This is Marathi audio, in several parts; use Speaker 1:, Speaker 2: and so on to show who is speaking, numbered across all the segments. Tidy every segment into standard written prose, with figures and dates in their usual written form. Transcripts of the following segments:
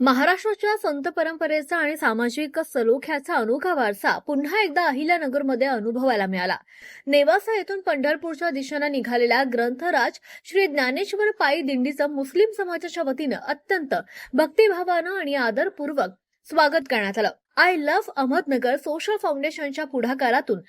Speaker 1: महाराष्ट्राच्या संत परंपरेचा आणि सामाजिक सलोख्याचा अनोखा वारसा पुन्हा एकदा अहिल्यानगरमध्ये अनुभवायला मिळाला। नेवासा येथून पंढरपूरच्या दिशेनं निघालेल्या ग्रंथराज श्री ज्ञानेश्वर पायी दिंडीचं मुस्लिम समाजाच्या वतीनं अत्यंत भक्तिभावानं आणि आदरपूर्वक स्वागत करण्यात आलं। आय लव्ह अहमदनगर सोशल फाउंडेशनच्या पुढाकारातून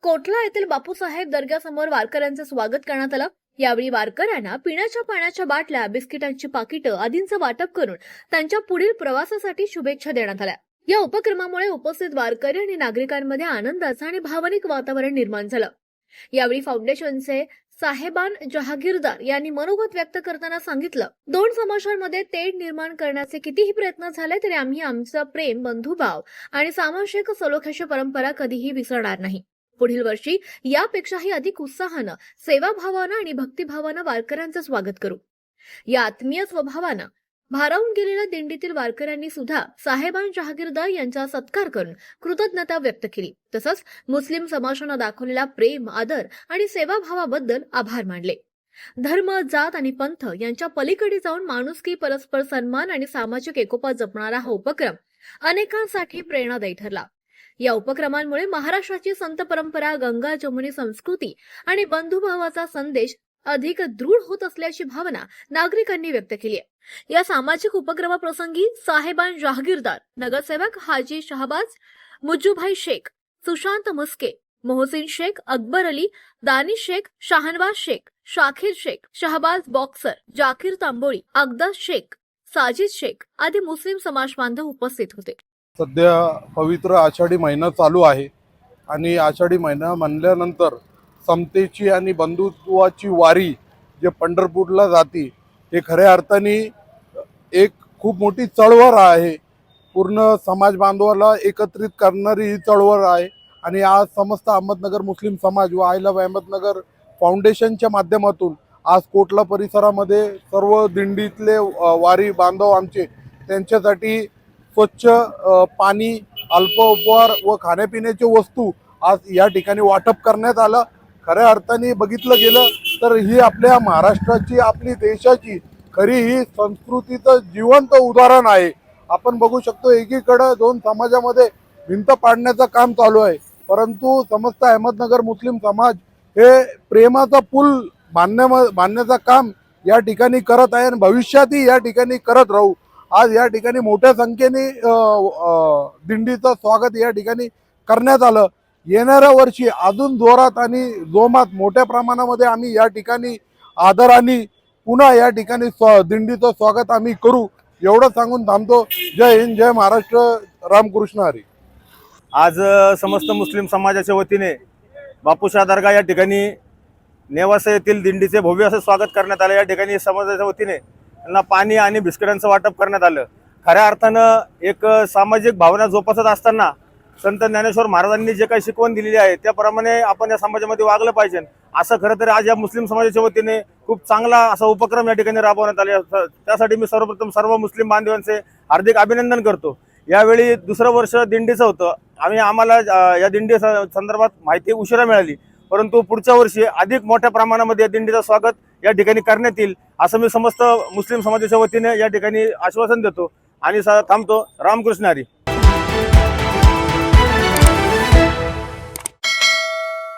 Speaker 1: कोटला येथील बापूसाहेब दर्ग्यासमोर वारकऱ्यांचं स्वागत करण्यात आलं। यावेळी वारकऱ्यांना पिण्याच्या पाण्याच्या बाटल्या, बिस्किटांची पाकिटं आदींचं वाटप करून त्यांच्या पुढील प्रवासासाठी शुभेच्छा देण्यात आल्या। या उपक्रमामुळे उपस्थित वारकरी आणि नागरिकांमध्ये आनंदाचं आणि भावनिक वातावरण निर्माण झालं। यावेळी फाउंडेशनचे साहेबान जहागीरदार यांनी मनोगत व्यक्त करताना सांगितलं, दोन समाजांमध्ये तेढ निर्माण करण्याचे कितीही प्रयत्न झाले तरी आम्ही आमचं प्रेम, बंधुभाव आणि सामाजिक सलोख्याची परंपरा कधीही विसरणार नाही। पुढील वर्षी यापेक्षाही अधिक उत्साहानं, सेवाभावानं आणि भक्तिभावानं वारकऱ्यांचं स्वागत करू। या आत्मीय स्वभावानं भारावून गेलेल्या दिंडीतील वारकऱ्यांनी सुद्धा साहेबान जहागीरदार यांचा सत्कार करून कृतज्ञता व्यक्त केली। तसंच मुस्लिम समाजानं दाखवलेल्या प्रेम, आदर आणि सेवाभावाबद्दल आभार मानले। धर्म, जात आणि पंथ यांच्या पलीकडे जाऊन माणुसकी, परस्पर सन्मान आणि सामाजिक एकोपा जपणारा हा उपक्रम अनेकांसाठी प्रेरणादायी ठरला। या उपक्रमांमुळे महाराष्ट्राची संत परंपरा, गंगा जमुनी संस्कृती आणि बंधुभावाचा संदेश अधिक दृढ होत असल्याची भावना नागरिकांनी व्यक्त केली आहे। या सामाजिक उपक्रमाप्रसंगी साहेबान जहागीरदार, नगरसेवक हाजी शहबाज, मुज्जूभाई शेख, सुशांत मुस्के, मोहसिन शेख, अकबर अली, दानिश शेख, शाहनवाज शेख, शाखिर शेख, शहबाज बॉक्सर, जाकीर तांबोळी, अकदस शेख, साजिद शेख आदी मुस्लिम समाज बांधव उपस्थित होते।
Speaker 2: सध्या पवित्र आषाढी महिना चालू आहे आणि आषाढी महिना म्हणल्यानंतर समतेची आणि बंधुत्वाची वारी जे पंढरपूरला जाते हे खऱ्या अर्थाने एक खूप मोठी चळवळ आहे। पूर्ण समाज बांधवाला एकत्रित करणारी ही चळवळ आहे आणि आज समस्त अहमदनगर मुस्लिम समाज व आय लव्ह अहमदनगर फाउंडेशनच्या माध्यमातून आज कोटला परिसरामध्ये सर्व दिंडीतले वारी बांधव आमचे त्यांच्यासाठी स्वच्छ पाणी, अल्प उपहार व खाण्यापिण्याची वस्तू आज या ठिकाणी वाटप करण्यात आलं। खऱ्या अर्थाने बघितलं गेलं तर ही आपल्या महाराष्ट्राची, आपली देशाची खरी ही संस्कृतीचं जिवंत उदाहरण आहे। आपण बघू शकतो एकीकडे दोन समाजामध्ये भिंत पाडण्याचं काम चालू आहे, परंतु समस्त अहमदनगर मुस्लिम समाज हे प्रेमाचा पूल बांधण्याचं काम या ठिकाणी करत आहे आणि भविष्यातही या ठिकाणी करत राहू। आज या ठिकाणी मोठ्या संख्येने दिंडीचं स्वागत या ठिकाणी करण्यात आलं। येणाऱ्या वर्षी अजून जोरात आणि जोमात मोठ्या प्रमाणामध्ये आम्ही या ठिकाणी आदराने पुन्हा या ठिकाणी दिंडीचं स्वागत आम्ही करू, एवढं सांगून थांबतो। जय हिंद, जय महाराष्ट्र, रामकृष्ण हरी।
Speaker 3: आज समस्त मुस्लिम समाजाच्या वतीने बापूशाह दर्गा या ठिकाणी नेवासा येथील दिंडीचे भव्य असे स्वागत करण्यात आले। या ठिकाणी समाजाच्या वतीने त्यांना पाणी आणि बिस्किटांचं वाटप करण्यात आलं। खऱ्या अर्थानं एक सामाजिक भावना जोपासत असताना संत ज्ञानेश्वर महाराजांनी जे काही शिकवण दिलेली आहे त्याप्रमाणे आपण या समाजामध्ये वागलं पाहिजे, असं खरं तर आज या मुस्लिम समाजाच्या वतीने खूप चांगला असा उपक्रम या ठिकाणी राबवण्यात आले। त्यासाठी मी सर्वप्रथम सर्व मुस्लिम बांधवांचे हार्दिक अभिनंदन करतो। यावेळी दुसरं वर्ष दिंडीचं होतं। आम्हाला या दिंडी संदर्भात माहिती उशिरा मिळाली, परंतु पुढच्या वर्षी अधिक मोठ्या प्रमाणामध्ये या दिंडीचं स्वागत या ठिकाणी करण्यात येईल असं मी समस्त मुस्लिम समाजाच्या वतीने या ठिकाणी आश्वासन देतो आणि थांबतो। रामकृष्ण हरी।